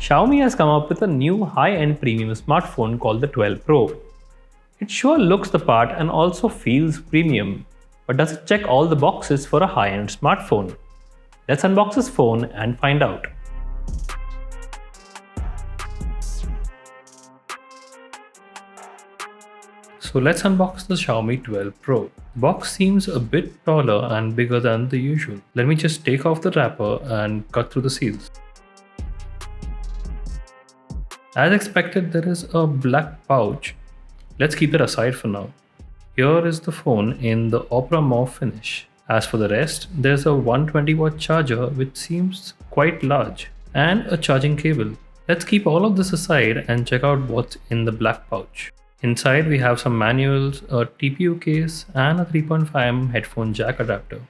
Xiaomi has come up with a new high-end premium smartphone called the 12 Pro. It sure looks the part and also feels premium, but does it check all the boxes for a high-end smartphone? Let's unbox this phone and find out. So let's unbox the Xiaomi 12 Pro. The box seems a bit taller and bigger than the usual. Let me just take off the wrapper and cut through the seals. As expected, there is a black pouch. Let's keep that aside for now. Here is the phone in the Opera Mauve finish. As for the rest, there's a 120-watt charger which seems quite large and a charging cable. Let's keep all of this aside and check out what's in the black pouch. Inside we have some manuals, a TPU case and a 3.5mm headphone jack adapter.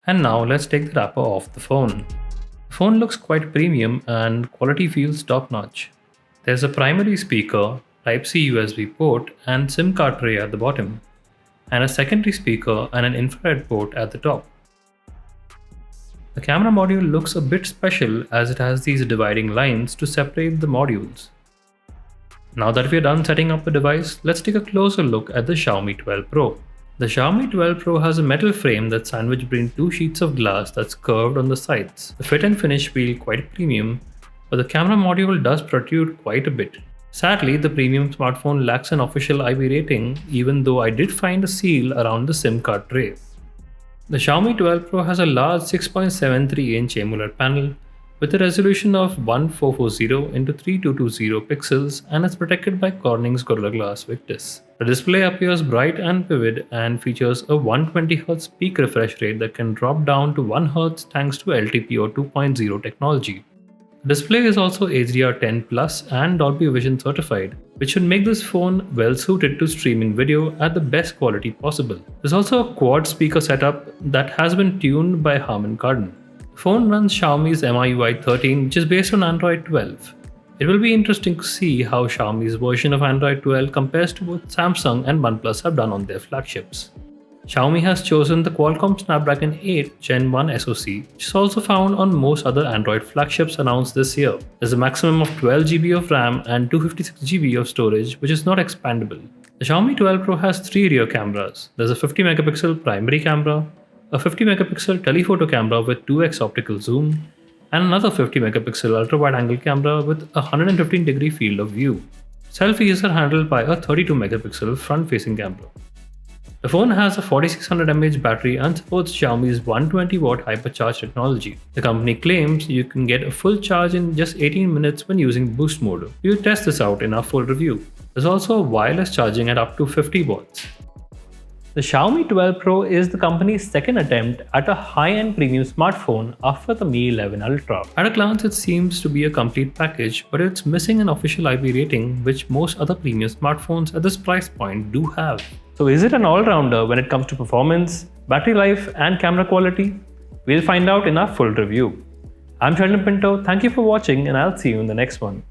And now let's take the wrapper off the phone. The phone looks quite premium and quality feels top-notch. There's a primary speaker, Type-C USB port and SIM card tray at the bottom, and a secondary speaker and an infrared port at the top. The camera module looks a bit special as it has these dividing lines to separate the modules. Now that we're done setting up the device, let's take a closer look at the Xiaomi 12 Pro. The Xiaomi 12 Pro has a metal frame that's sandwiched between two sheets of glass that's curved on the sides. The fit and finish feel quite premium, but the camera module does protrude quite a bit. Sadly, the premium smartphone lacks an official IP rating, even though I did find a seal around the SIM card tray. The Xiaomi 12 Pro has a large 6.73-inch AMOLED panel with a resolution of 1440 x 3220 pixels and is protected by Corning's Gorilla Glass Victus. The display appears bright and vivid and features a 120Hz peak refresh rate that can drop down to 1Hz thanks to LTPO 2.0 technology. The display is also HDR10 Plus and Dolby Vision certified, which should make this phone well suited to streaming video at the best quality possible. There's also a quad speaker setup that has been tuned by Harman Kardon. The phone runs Xiaomi's MIUI 13, which is based on Android 12. It will be interesting to see how Xiaomi's version of Android 12 compares to what Samsung and OnePlus have done on their flagships. Xiaomi has chosen the Qualcomm Snapdragon 8 Gen 1 SoC, which is also found on most other Android flagships announced this year. There's a maximum of 12GB of RAM and 256GB of storage, which is not expandable. The Xiaomi 12 Pro has three rear cameras. There's a 50MP primary camera, a 50MP telephoto camera with 2x optical zoom, and another 50MP ultra-wide-angle camera with a 115-degree field of view. Selfies are handled by a 32MP front-facing camera. The phone has a 4600 mAh battery and supports Xiaomi's 120-watt hypercharge technology. The company claims you can get a full charge in just 18 minutes when using boost mode. We'll test this out in our full review. There's also a wireless charging at up to 50 watts. The Xiaomi 12 Pro is the company's second attempt at a high-end premium smartphone after the Mi 11 Ultra. At a glance, it seems to be a complete package, but it's missing an official IP rating, which most other premium smartphones at this price point do have. So is it an all-rounder when it comes to performance, battery life and camera quality? We'll find out in our full review. I'm Sheldon Pinto, thank you for watching and I'll see you in the next one.